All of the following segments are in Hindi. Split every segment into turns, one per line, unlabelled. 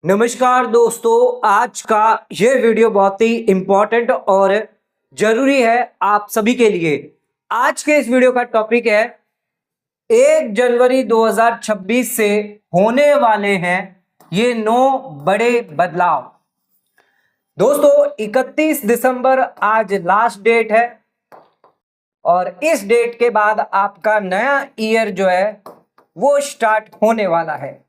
नमस्कार दोस्तों, आज का ये वीडियो बहुत ही इम्पोर्टेंट और जरूरी है आप सभी के लिए। आज के इस वीडियो का टॉपिक है 1 जनवरी 2026 से होने वाले हैं ये 9 बड़े बदलाव। दोस्तों 31 दिसंबर आज लास्ट डेट है और इस डेट के बाद आपका नया ईयर जो है वो स्टार्ट होने वाला है,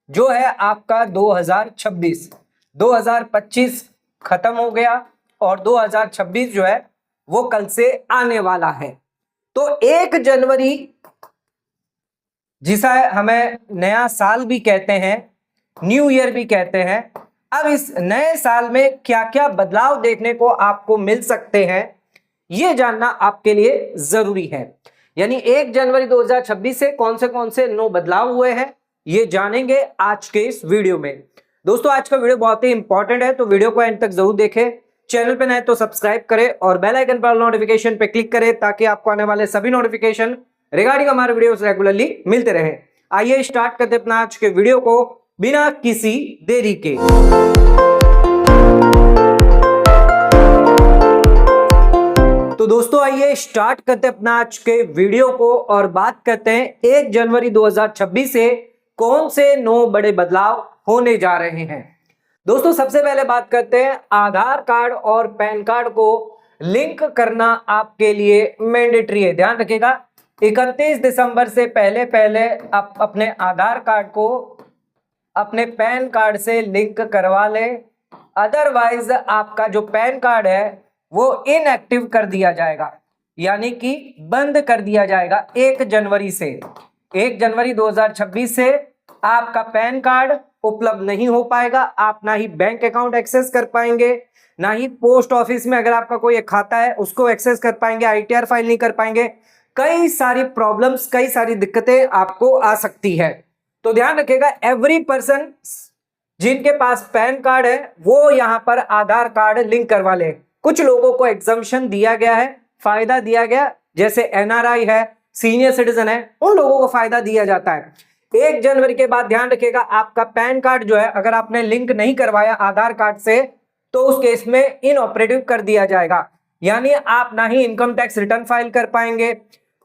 जो है आपका 2026। 2025 खत्म हो गया और 2026 जो है वो कल से आने वाला है। तो 1 जनवरी जिसे हमें नया साल भी कहते हैं, न्यू ईयर भी कहते हैं। अब इस नए साल में क्या क्या बदलाव देखने को आपको मिल सकते हैं, ये जानना आपके लिए जरूरी है। यानी 1 जनवरी 2026 से कौन से 9 बदलाव हुए हैं, ये जानेंगे आज के इस वीडियो में। दोस्तों आज का वीडियो बहुत ही इंपॉर्टेंट है, तो वीडियो को एंड तक जरूर देखें। चैनल पे नए तो सब्सक्राइब करें और बेल आइकन पर नोटिफिकेशन पे क्लिक करें ताकि आपको आने वाले सभी नोटिफिकेशन रिगार्डिंग हमारे वीडियोस रेगुलरली मिलते रहे। आइए स्टार्ट करते अपना आज के वीडियो को बिना किसी देरी के। तो दोस्तों आइए स्टार्ट करते अपना आज के वीडियो को और बात करते हैं 1 जनवरी 2026 से कौन से 9 बड़े बदलाव होने जा रहे हैं। दोस्तों सबसे पहले बात करते हैं आधार कार्ड और पैन कार्ड को लिंक करना आपके लिए मैंडेटरी है। ध्यान रखिएगा 31 दिसंबर से पहले आप अपने आधार कार्ड को अपने पैन कार्ड से लिंक करवा लें, अदरवाइज आपका जो पैन कार्ड है वो इनएक्टिव कर दिया जाएगा, यानी कि बंद कर दिया जाएगा 1 जनवरी से। 1 जनवरी 2026 से आपका पैन कार्ड उपलब्ध नहीं हो पाएगा। आप ना ही बैंक अकाउंट एक्सेस कर पाएंगे, ना ही पोस्ट ऑफिस में अगर आपका कोई खाता है उसको एक्सेस कर पाएंगे, आईटीआर फाइल नहीं कर पाएंगे। कई सारी प्रॉब्लम्स, कई सारी दिक्कतें आपको आ सकती है। तो ध्यान रखिएगा एवरी पर्सन जिनके पास पैन कार्ड है वो यहाँ पर आधार कार्ड लिंक करवा ले। कुछ लोगों को एग्जम्पशन दिया गया है, फायदा दिया गया, जैसे एनआरआई है, सीनियर सिटीजन है, उन लोगों को फायदा दिया जाता है। 1 जनवरी के बाद ध्यान रखिएगा आपका पैन कार्ड जो है अगर आपने लिंक नहीं करवाया आधार कार्ड से तो उस केस में इनऑपरेटिव कर दिया जाएगा, यानी आप ना ही इनकम टैक्स रिटर्न फाइल कर पाएंगे,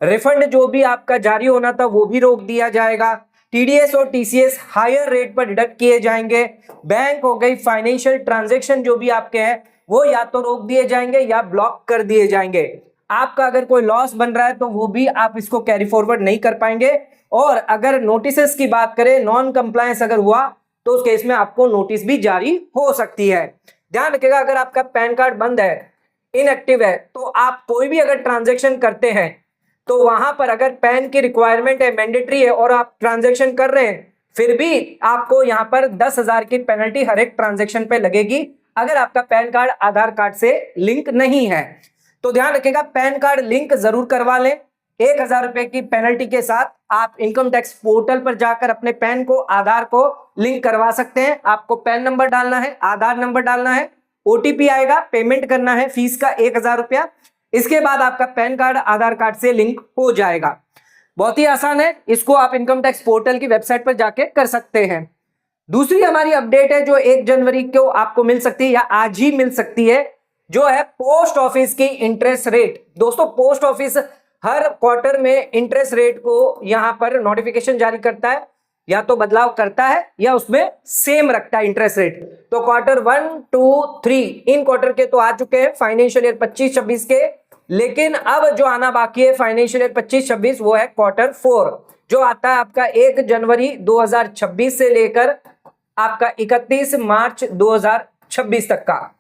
रिफंड जो भी आपका जारी होना था वो भी रोक दिया जाएगा, टीडीएस और टीसीएस हायर रेट पर डिडक्ट किए जाएंगे, बैंक हो गई, फाइनेंशियल ट्रांजेक्शन जो भी आपके हैं वो या तो रोक दिए जाएंगे या ब्लॉक कर दिए जाएंगे। आपका अगर कोई लॉस बन रहा है तो वो भी आप इसको कैरी फॉरवर्ड नहीं कर पाएंगे। और अगर नोटिस की बात करें, नॉन कंप्लायंस अगर हुआ तो उस केस में आपको नोटिस भी जारी हो सकती है। ध्यान रखिएगा अगर आपका पैन कार्ड बंद है, इनएक्टिव है, तो आप कोई भी अगर ट्रांजेक्शन करते हैं तो वहां पर अगर पैन की रिक्वायरमेंट है, मैंडेटरी है और आप ट्रांजेक्शन कर रहे हैं, फिर भी आपको यहाँ पर 10,000 की पेनल्टी हर एक ट्रांजेक्शन पे लगेगी अगर आपका पैन कार्ड आधार कार्ड से लिंक नहीं है। तो ध्यान रखिएगा पैन कार्ड लिंक जरूर करवा लें। 1,000 रुपए की पेनल्टी के साथ आप इनकम टैक्स पोर्टल पर जाकर अपने पैन को, आधार को लिंक करवा सकते हैं। आपको पैन नंबर डालना है, आधार नंबर डालना है, ओटीपी आएगा, पेमेंट करना है फीस का 1,000 रुपया। इसके बाद आपका पैन कार्ड आधार कार्ड से लिंक हो जाएगा। बहुत ही आसान है, इसको आप इनकम टैक्स पोर्टल की वेबसाइट पर जाके कर सकते हैं। दूसरी हमारी अपडेट है जो 1 जनवरी को आपको मिल सकती है या आज ही मिल सकती है, जो है पोस्ट ऑफिस की इंटरेस्ट रेट। दोस्तों पोस्ट ऑफिस हर क्वार्टर में इंटरेस्ट रेट को यहां पर नोटिफिकेशन जारी करता है, या तो बदलाव करता है या उसमें सेम रखता है इंटरेस्ट रेट। तो क्वार्टर 1, 2, 3 इन क्वार्टर के तो आ चुके हैं फाइनेंशियल ईयर 25-26 के, लेकिन अब जो आना बाकी है फाइनेंशियल ईयर 25-26 वो है क्वार्टर 4 जो आता है आपका 1 जनवरी 2026 से लेकर आपका 31 मार्च 2026 तक का।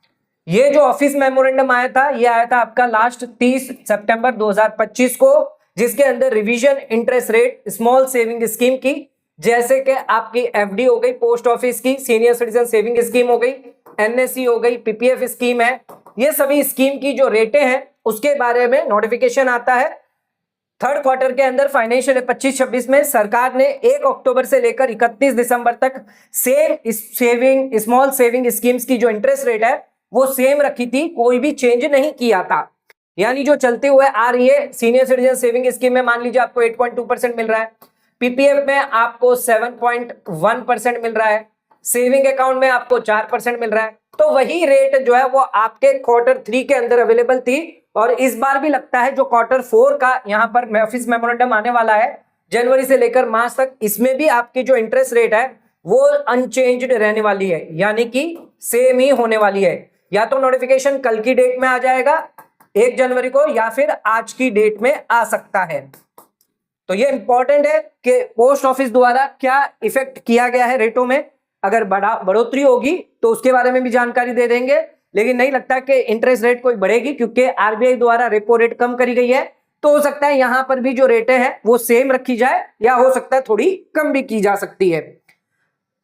ये जो ऑफिस मेमोरेंडम आया था ये आया था आपका लास्ट 30 सितंबर 2025 को, जिसके अंदर revision interest rate small saving scheme की, जैसे कि आपकी एफडी हो गई, पोस्ट ऑफिस की सीनियर सिटीजन सेविंग स्कीम हो गई, एनएससी हो गई, पीपीएफ स्कीम है, ये सभी स्कीम की जो रेटें हैं उसके बारे में नोटिफिकेशन आता है। थर्ड क्वार्टर के अंदर फाइनेंशियल 25-26 में सरकार ने 1 अक्टूबर से लेकर 31 दिसंबर तक सेम स्मॉल सेविंग स्कीम्स की जो इंटरेस्ट रेट है वो सेम रखी थी, कोई भी चेंज नहीं किया था। यानी जो चलते हुए आ रही है सीनियर सिटीजन सेविंग स्कीम में मान लीजिए आपको 8.2% मिल रहा है, पीपीएफ में आपको 7.1% मिल रहा है, सेविंग अकाउंट में आपको 4% मिल रहा है। तो वही रेट जो है वो आपके Q3 के अंदर अवेलेबल थी और इस बार भी लगता है जो Q4 का यहाँ पर ऑफिस मेमोरेंडम आने वाला है जनवरी से लेकर मार्च तक, इसमें भी आपकी जो इंटरेस्ट रेट है वो अनचेंज्ड रहने वाली है, यानी कि सेम ही होने वाली है। या तो नोटिफिकेशन कल की डेट में आ जाएगा 1 जनवरी को, या फिर आज की डेट में आ सकता है। तो ये इंपॉर्टेंट है कि पोस्ट ऑफिस द्वारा क्या इफेक्ट किया गया है रेटों में, अगर बढ़ोतरी होगी तो उसके बारे में भी जानकारी दे देंगे, लेकिन नहीं लगता कि इंटरेस्ट रेट कोई बढ़ेगी क्योंकि आरबीआई द्वारा रेपो रेट कम करी गई है। तो हो सकता है यहां पर भी जो रेटें हैं वो सेम रखी जाए या हो सकता है थोड़ी कम भी की जा सकती है।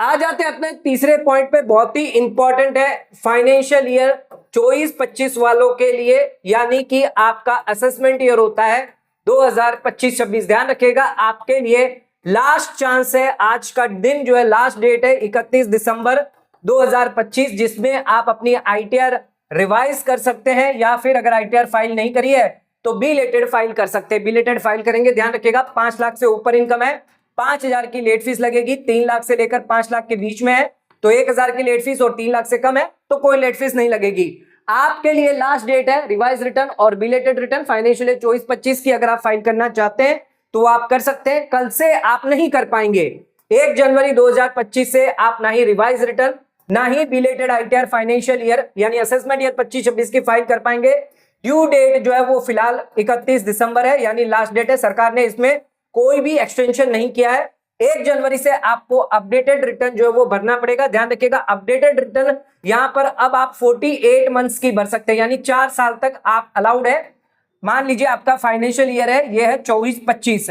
आ जाते हैं अपने तीसरे पॉइंट पे, बहुत ही इंपॉर्टेंट है फाइनेंशियल ईयर 24-25 वालों के लिए, यानी कि आपका असेसमेंट ईयर होता है 2025-26। ध्यान रखिएगा आपके लिए लास्ट चांस है, आज का दिन जो है लास्ट डेट है 31 दिसंबर 2025, जिसमें आप अपनी आईटीआर रिवाइज कर सकते हैं या फिर अगर आईटीआर फाइल नहीं करी है तो बिलेटेड फाइल कर सकते हैं। बिलेटेड फाइल करेंगे, ध्यान रखिएगा 5 लाख से ऊपर इनकम है 5,000 की लेट फीस लगेगी, 3 लाख से लेकर 5 लाख के बीच में है तो 1,000 की लेट फीस और 3 लाख से कम है तो कोई लेट फीस नहीं लगेगी। आपके लिए लास्ट डेट है रिवाइज रिटर्न और बिलेटेड रिटर्न फाइनेंशियल ईयर 24-25 की अगर आप फाइल करना चाहते हैं तो आप कर सकते हैं। कल से आप नहीं कर पाएंगे, 1 जनवरी 2025 से आप ना ही रिवाइज रिटर्न ना ही बिलेटेड आईटीआर फाइनेंशियल ईयर यानी असेसमेंट ईयर 25-26 की फाइल कर पाएंगे। ड्यू डेट जो है वो फिलहाल 31 दिसंबर है, यानी लास्ट डेट है। सरकार ने इसमें कोई भी एक्सटेंशन नहीं किया है। 1 जनवरी से आपको अपडेटेड रिटर्न जो है वो भरना पड़ेगा। ध्यान रखिएगा अपडेटेड रिटर्न यहां पर अब आप 48 मंथ्स की भर सकते हैं, यानी 4 साल तक आप अलाउड है। मान लीजिए आपका फाइनेंशियल ईयर है ये है 24-25,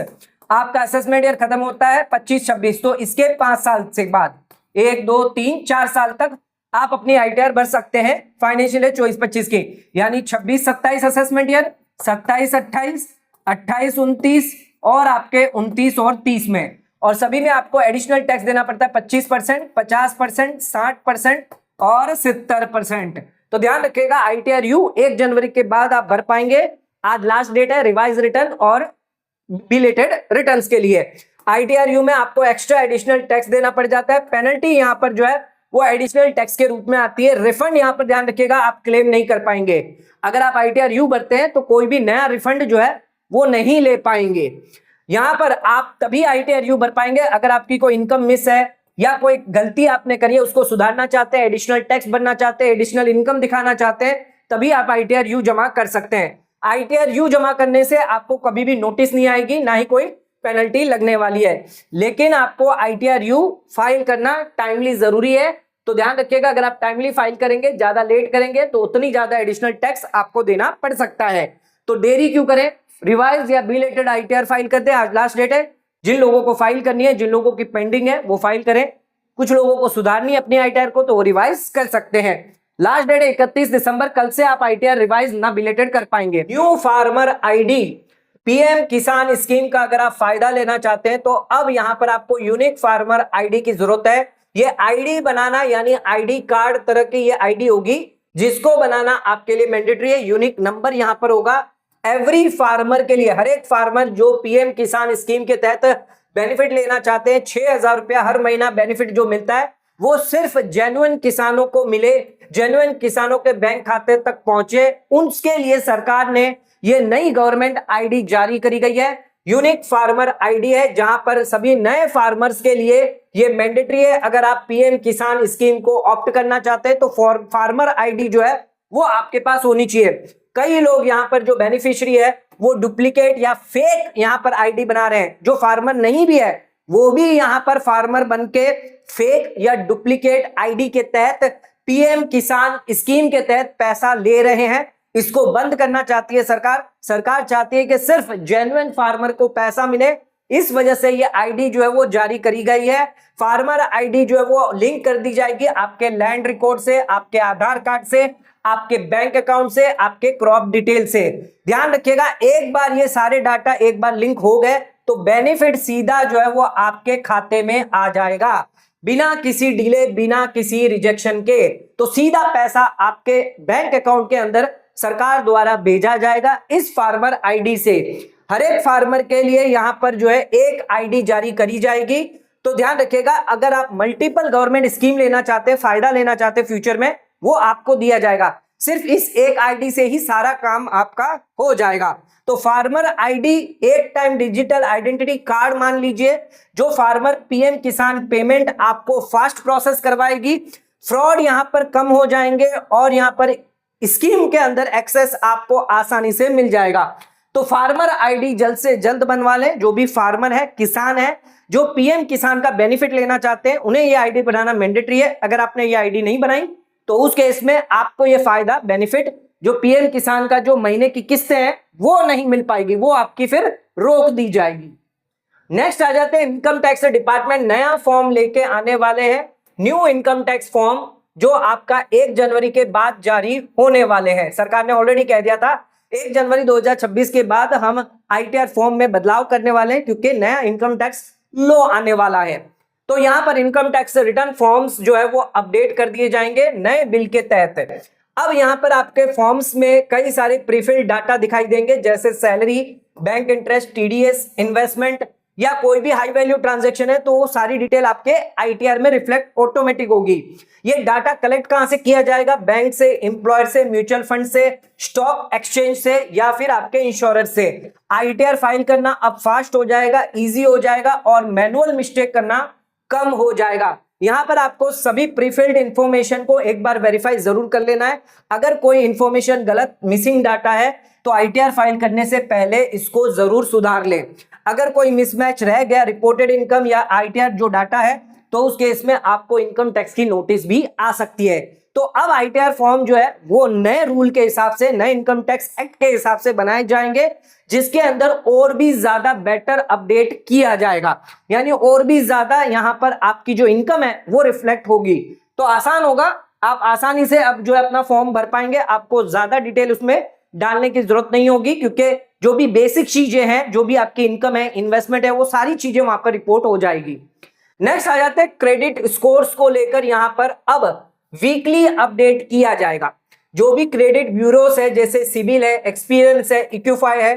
आपका असेसमेंट ईयर खत्म होता है 25-26, तो इसके 5 साल से बाद 1 2 3 4 साल तक आप अपनी आईटीआर भर सकते हैं फाइनेंशियल ईयर 24-25 की, यानी 26-27 असेसमेंट ईयर, 27-28, 28-29 और आपके 29 और 30 में। और सभी में आपको एडिशनल टैक्स देना पड़ता है 25%, 50%, 60% और 70%। तो ध्यान रखिएगा आईटीआर यू 1 जनवरी के बाद आप भर पाएंगे। आज लास्ट डेट है रिवाइज रिटर्न और बिलेटेड रिटर्न्स के लिए। आईटीआर यू में आपको एक्स्ट्रा एडिशनल टैक्स देना पड़ जाता है। पेनल्टी यहां पर जो है वो एडिशनल टैक्स के रूप में आती है। रिफंड यहां पर ध्यान रखिएगा आप क्लेम नहीं कर पाएंगे। अगर आप आईटीआर यू भरते हैं तो कोई भी नया रिफंड जो है वो नहीं ले पाएंगे। यहां पर आप तभी आईटीआर यू भर पाएंगे अगर आपकी कोई इनकम मिस है या कोई गलती आपने करी है उसको सुधारना चाहते हैं, एडिशनल टैक्स भरना चाहते हैं, एडिशनल इनकम दिखाना चाहते हैं, तभी आप आईटीआर यू जमा कर सकते हैं। आईटीआर यू जमा करने से आपको कभी भी नोटिस नहीं आएगी, ना ही कोई पेनल्टी लगने वाली है। लेकिन आपको आईटीआर यू फाइल करना टाइमली जरूरी है। तो ध्यान रखिएगा अगर आप टाइमली फाइल करेंगे, ज्यादा लेट करेंगे तो उतनी ज्यादा एडिशनल टैक्स आपको देना पड़ सकता है। तो देरी क्यों करें, रिवाइज या बिलेटेड आईटीआर फाइल करते हैं। आज लास्ट डेट है, जिन लोगों को फाइल करनी है, जिन लोगों की पेंडिंग है वो फाइल करें। कुछ लोगों को सुधारनी है अपनी आईटीआर को तो वो रिवाइज कर सकते हैं। लास्ट डेट है 31 दिसंबर, कल से आप आईटीआर रिवाइज ना बिलेटेड कर पाएंगे। न्यू फार्मर आईडी पीएम किसान स्कीम का अगर आप फायदा लेना चाहते हैं तो अब यहां पर आपको यूनिक फार्मर आईडी की जरूरत है। ये आईडी बनाना यानी आईडी कार्ड तरह की ये आईडी होगी जिसको बनाना आपके लिए मैंडेटरी है। यूनिक नंबर यहां पर होगा एवरी फार्मर के लिए। हर एक फार्मर जो पीएम किसान स्कीम के तहत बेनिफिट लेना चाहते हैं, 6,000 रुपया हर महीना बेनिफिट जो मिलता है वो सिर्फ जेन्युइन किसानों को मिले, जेन्युइन किसानों के बैंक खाते तक पहुंचे, उसके लिए सरकार ने ये नई गवर्नमेंट आईडी जारी करी गई है। यूनिक फार्मर आईडी है जहां पर सभी नए फार्मर्स के लिए ये मैंडेटरी है। अगर आप पीएम किसान स्कीम को ऑप्ट करना चाहते हैं तो फार्मर आईडी जो है वो आपके पास होनी चाहिए। कई लोग यहाँ पर जो बेनिफिशियरी है वो डुप्लीकेट या फेक यहाँ पर आईडी बना रहे हैं। जो फार्मर नहीं भी है वो भी यहाँ पर फार्मर बनके फेक या डुप्लीकेट आईडी के तहत पीएम किसान स्कीम के तहत पैसा ले रहे हैं। इसको बंद करना चाहती है सरकार। सरकार चाहती है कि सिर्फ जेन्युइन फार्मर को पैसा मिले, इस वजह से ये आईडी जो है वो जारी करी गई है। फार्मर आईडी जो है वो लिंक कर दी जाएगी आपके लैंड रिकॉर्ड से, आपके आधार कार्ड से, आपके बैंक अकाउंट से, आपके क्रॉप डिटेल से। ध्यान रखिएगा एक बार ये सारे डाटा एक बार लिंक हो गए तो बेनिफिट सीधा जो है वो आपके खाते में आ जाएगा बिना किसी डिले, बिना किसी रिजेक्शन के। तो सीधा पैसा आपके बैंक अकाउंट के अंदर सरकार द्वारा भेजा जाएगा इस फार्मर आईडी से। हर एक फार्मर के लिए यहां पर जो है एक आईडी जारी करी जाएगी। तो ध्यान रखिएगा, अगर आप मल्टीपल गवर्नमेंट स्कीम लेना चाहते हैं, फायदा लेना चाहते हैं फ्यूचर में, वो आपको दिया जाएगा। सिर्फ इस एक आईडी से ही सारा काम आपका हो जाएगा। तो फार्मर आईडी एक टाइम डिजिटल आइडेंटिटी कार्ड मान लीजिए, जो फार्मर पीएम किसान पेमेंट आपको फास्ट प्रोसेस करवाएगी, फ्रॉड यहां पर कम हो जाएंगे और यहां पर स्कीम के अंदर एक्सेस आपको आसानी से मिल जाएगा। तो फार्मर आईडी जल्द से जल्द बनवा लें। जो भी फार्मर है, किसान है, जो पीएम किसान का बेनिफिट लेना चाहते हैं, उन्हें ये आईडी बनाना मैंडेटरी है। अगर आपने ये आईडी नहीं बनाई तो उस केस में आपको ये फायदा बेनिफिट जो पीएम किसान का जो महीने की किस्तें हैं वो नहीं मिल पाएगी, वो आपकी फिर रोक दी जाएगी। नेक्स्ट आ जाते हैं, इनकम टैक्स डिपार्टमेंट नया फॉर्म लेके आने वाले हैं, न्यू इनकम टैक्स फॉर्म, जो आपका 1 जनवरी के बाद जारी होने वाले हैं। सरकार ने ऑलरेडी कह दिया था 1 जनवरी 2026 के बाद हम आईटीआर फॉर्म में बदलाव करने वाले हैं, क्योंकि नया इनकम टैक्स लॉ आने वाला है। तो यहां पर इनकम टैक्स रिटर्न फॉर्म्स जो है वो अपडेट कर दिए जाएंगे नए बिल के तहत। अब यहां पर आपके फॉर्म्स में कई सारे प्रीफिल्ड डाटा दिखाई देंगे, जैसे salary, bank interest, TDS, investment या कोई भी हाई वैल्यू ट्रांजैक्शन है, तो वो सारी डिटेल आपके आईटीआर में रिफ्लेक्ट ऑटोमेटिक होगी। ये डाटा कलेक्ट कहां से किया जाएगा? बैंक से, एम्प्लॉयर से, म्यूचुअल फंड से, स्टॉक एक्सचेंज से या फिर आपके इंश्योरेंस से। आईटीआर फाइल करना अब फास्ट हो जाएगा, इजी हो जाएगा और मैनुअल मिस्टेक करना कम हो जाएगा। यहां पर आपको सभी प्रीफिल्ड इंफॉर्मेशन को एक बार वेरीफाई जरूर कर लेना है। अगर कोई इंफॉर्मेशन गलत, मिसिंग डाटा है, तो आईटीआर फाइल करने से पहले इसको जरूर सुधार लें। अगर कोई मिसमैच रह गया रिपोर्टेड इनकम या आईटीआर जो डाटा है, तो उस केस में आपको इनकम टैक्स की नोटिस भी आ सकती है। तो अब आईटीआर फॉर्म जो है वो नए रूल के हिसाब से, नए इनकम टैक्स एक्ट के हिसाब से बनाए जाएंगे, जिसके अंदर और भी ज्यादा बेटर अपडेट किया जाएगा, यानी और भी ज्यादा यहां पर आपकी जो इनकम है वो रिफ्लेक्ट होगी। तो आसान होगा, आप आसानी से अब जो है अपना फॉर्म भर पाएंगे, आपको ज्यादा डिटेल उसमें डालने की जरूरत नहीं होगी, क्योंकि जो भी बेसिक चीजें हैं, जो भी आपकी इनकम है, इन्वेस्टमेंट है, वो सारी चीजें वहां पर रिपोर्ट हो जाएगी। नेक्स्ट आ जाते हैं क्रेडिट स्कोर्स को लेकर, यहां पर अब वीकली अपडेट किया जाएगा। जो भी क्रेडिट ब्यूरोस है, जैसे सिबिल है, एक्सपीरियंस है, इक्विफाई है,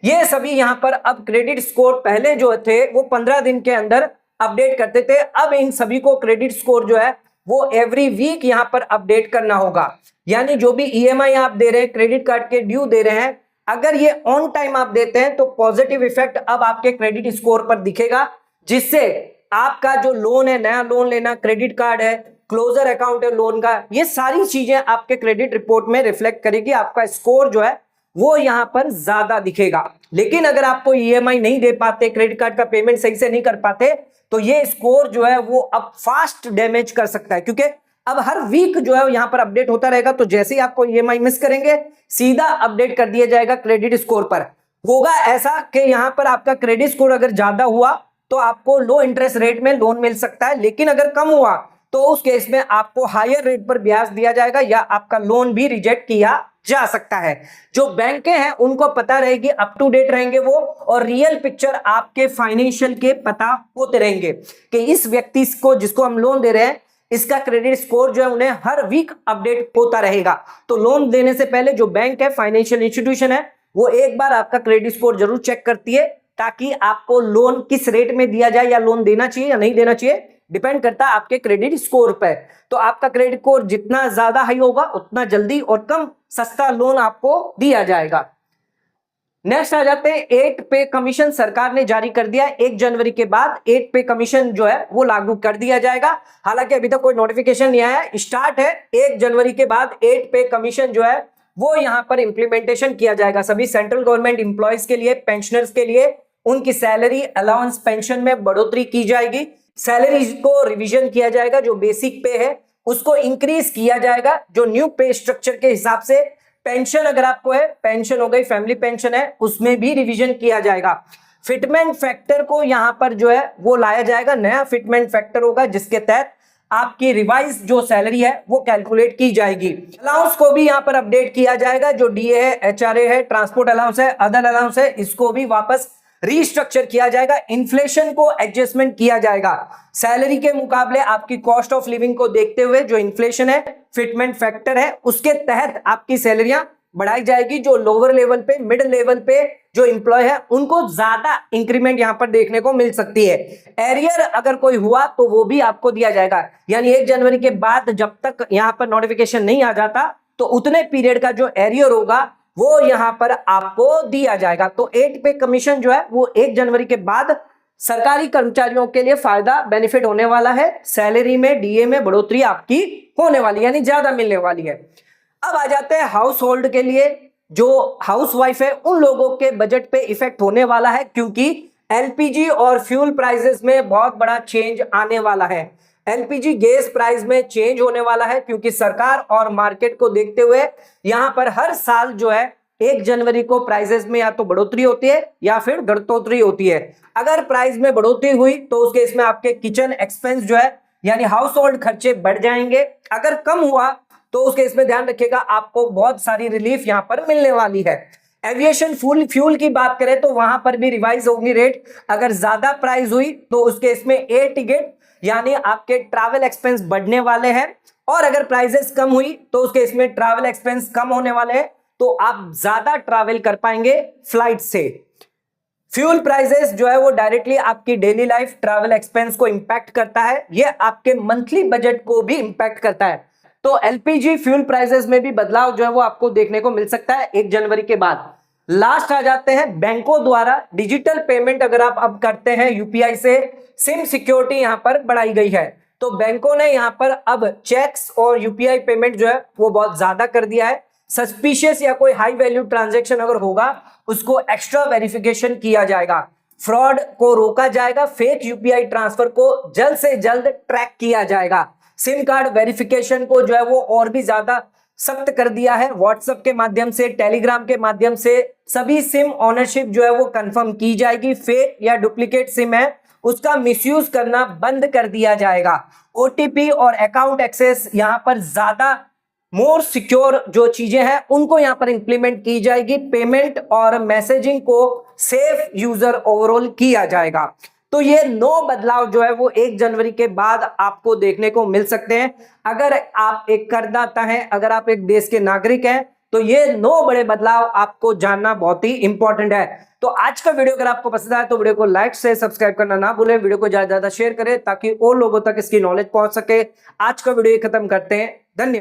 ये सभी यहां पर अब क्रेडिट स्कोर पहले जो थे वो 15 दिन के अंदर अपडेट करते थे। अब इन सभी को क्रेडिट स्कोर जो है वो एवरी वीक यहां पर अपडेट करना होगा। यानी जो भी ईएमआई आप दे रहे हैं, क्रेडिट कार्ड के ड्यू दे रहे हैं, अगर ये ऑन टाइम आप देते हैं तो पॉजिटिव इफेक्ट अब आपके क्रेडिट स्कोर पर दिखेगा, जिससे आपका जो लोन है, नया लोन लेना, क्रेडिट कार्ड है, क्लोजर अकाउंट है लोन का, ये सारी चीजें आपके क्रेडिट रिपोर्ट में रिफ्लेक्ट करेगी। आपका स्कोर जो है वो यहां पर ज्यादा दिखेगा। लेकिन अगर आपको ईएमआई नहीं दे पाते, क्रेडिट कार्ड का पेमेंट सही से नहीं कर पाते, तो ये स्कोर जो है वो अब फास्ट डैमेज कर सकता है, क्योंकि अब हर वीक जो है यहां पर अपडेट होता रहेगा। तो जैसे ही आपको ईएमआई मिस करेंगे, सीधा अपडेट कर दिया जाएगा क्रेडिट स्कोर पर। होगा ऐसा कि यहां पर आपका क्रेडिट स्कोर अगर ज्यादा हुआ तो आपको लो इंटरेस्ट रेट में लोन मिल सकता है, लेकिन अगर कम हुआ तो उस केस में आपको हायर रेट पर ब्याज दिया जाएगा या आपका लोन भी रिजेक्ट किया जा सकता है। जो बैंकें हैं उनको पता रहेगी, अप टू डेट रहेंगे वो, और रियल पिक्चर आपके फाइनेंशियल के पता होते रहेंगे कि इस व्यक्ति को, जिसको हम लोन दे रहे हैं, इसका क्रेडिट स्कोर जो है उन्हें हर वीक अपडेट होता रहेगा। तो लोन देने से पहले जो बैंक है, फाइनेंशियल इंस्टीट्यूशन है, वो एक बार आपका क्रेडिट स्कोर जरूर चेक करती है, ताकि आपको लोन किस रेट में दिया जाए, या लोन देना चाहिए या नहीं देना चाहिए, डिपेंड करता है आपके क्रेडिट स्कोर पर। तो आपका क्रेडिट स्कोर जितना ज्यादा हाई होगा, उतना जल्दी और कम सस्ता लोन आपको दिया जाएगा। नेक्स्ट आ जाते हैं 8 पे कमीशन। सरकार ने जारी कर दिया 1 जनवरी के बाद 8 पे कमीशन जो है वो लागू कर दिया जाएगा। हालांकि अभी तक कोई नोटिफिकेशन नहीं आया, स्टार्ट है 1 जनवरी के बाद 8 पे कमीशन जो है वो यहां पर इंप्लीमेंटेशन किया जाएगा। सभी सेंट्रल गवर्नमेंट एम्प्लॉयज के लिए, पेंशनर्स के लिए, उनकी सैलरी, अलाउंस, पेंशन में बढ़ोतरी की जाएगी। सैलरी को रिवीजन किया जाएगा, जो बेसिक पे है उसको इंक्रीज किया जाएगा, जो न्यू पे स्ट्रक्चर के हिसाब से। पेंशन अगर आपको है, पेंशन हो गई, फैमिली पेंशन है, उसमें भी रिवीजन किया जाएगा। फिटमेंट फैक्टर को यहां पर जो है वो लाया जाएगा, नया फिटमेंट फैक्टर होगा, जिसके तहत आपकी रिवाइज जो सैलरी है वो कैलकुलेट की जाएगी। अलाउंस को भी यहां पर अपडेट किया जाएगा, जो डीए है, एचआरए है, ट्रांसपोर्ट अलाउंस है, अदर अलाउंस है, इसको भी वापस रीस्ट्रक्चर किया जाएगा। इन्फ्लेशन को एडजस्टमेंट किया जाएगा, सैलरी के मुकाबले आपकी कॉस्ट ऑफ लिविंग को देखते हुए जो इन्फ्लेशन है, फिटमेंट फैक्टर है, उसके तहत आपकी सैलरियां बढ़ाई जाएगी। जो लोअर लेवल पे, मिड लेवल पे जो एम्प्लॉय है उनको ज्यादा इंक्रीमेंट यहां पर देखने को मिल सकती है। एरियर अगर कोई हुआ तो वो भी आपको दिया जाएगा, यानी 1 जनवरी के बाद जब तक यहां पर नोटिफिकेशन नहीं आ जाता तो उतने पीरियड का जो एरियर होगा वो यहां पर आपको दिया जाएगा। तो 8 पे कमीशन जो है वो 1 जनवरी के बाद सरकारी कर्मचारियों के लिए फायदा बेनिफिट होने वाला है। सैलरी में, डीए में बढ़ोतरी आपकी होने वाली, यानी ज्यादा मिलने वाली है। अब आ जाते हैं हाउस होल्ड के लिए। जो हाउस वाइफ है उन लोगों के बजट पे इफेक्ट होने वाला है, क्योंकि एलपीजी और फ्यूल प्राइसेस में बहुत बड़ा चेंज आने वाला है। एलपीजी गैस प्राइस में चेंज होने वाला है, क्योंकि सरकार और मार्केट को देखते हुए यहां पर हर साल जो है 1 जनवरी को प्राइसेस में या तो बढ़ोतरी होती है या फिर घटोतरी होती है। अगर प्राइस में बढ़ोतरी हुई तो उस केस में आपके किचन एक्सपेंस जो है यानी हाउस होल्ड खर्चे बढ़ जाएंगे। अगर कम हुआ तो उस केस में ध्यान रखिएगा आपको बहुत सारी रिलीफ यहां पर मिलने वाली है। एविएशन फ्यूल की बात करें तो वहां पर भी रिवाइज होगी रेट। अगर ज्यादा प्राइस हुई तो उस केस में एयर टिकट यानी आपके ट्रैवल एक्सपेंस बढ़ने वाले हैं, और अगर प्राइसेस कम हुई तो उस केस में ट्रैवल एक्सपेंस कम होने वाले हैं, तो आप ज्यादा ट्रैवल कर पाएंगे फ्लाइट से। फ्यूल प्राइसेस जो है वो डायरेक्टली आपकी डेली लाइफ ट्रैवल एक्सपेंस को इंपैक्ट करता है, ये आपके मंथली बजट को भी इंपैक्ट करता है। तो एलपीजी फ्यूल प्राइसेस में भी बदलाव जो है वो आपको देखने को मिल सकता है 1 जनवरी के बाद। लास्ट आ जाते हैं बैंकों द्वारा डिजिटल पेमेंट अगर आप अब करते हैं यूपीआई से, सिम सिक्योरिटी यहां पर बढ़ाई गई है। तो बैंकों ने यहां पर अब चेक्स और यूपीआई पेमेंट जो है वो बहुत ज्यादा कर दिया है। सस्पिशियस या कोई हाई वैल्यू ट्रांजैक्शन अगर होगा उसको एक्स्ट्रा वेरिफिकेशन किया जाएगा, फ्रॉड को रोका जाएगा, फेक यूपीआई ट्रांसफर को जल्द से जल्द ट्रैक किया जाएगा। सिम कार्ड वेरिफिकेशन को जो है वो और भी ज्यादा सख्त कर दिया है। व्हाट्सएप के माध्यम से, टेलीग्राम के माध्यम से सभी सिम ओनरशिप जो है वो कंफर्म की जाएगी। फेक या डुप्लीकेट सिम है उसका मिसयूज करना बंद कर दिया जाएगा। ओटीपी और अकाउंट एक्सेस यहां पर ज्यादा मोर सिक्योर जो चीजें हैं उनको यहां पर इंप्लीमेंट की जाएगी। पेमेंट और मैसेजिंग को सेफ यूजर ओवरऑल किया जाएगा। तो ये 9 बदलाव जो है वो 1 जनवरी के बाद आपको देखने को मिल सकते हैं। अगर आप एक करदाता हैं, अगर आप एक देश के नागरिक हैं, तो ये 9 बड़े बदलाव आपको जानना बहुत ही इंपॉर्टेंट है। तो आज का वीडियो अगर आपको पसंद आया तो वीडियो को लाइक से सब्सक्राइब करना ना भूलें। वीडियो को ज्यादा से ज्यादा शेयर करें ताकि और लोगों तक इसकी नॉलेज पहुंच सके। आज का वीडियो खत्म करते हैं। धन्यवाद।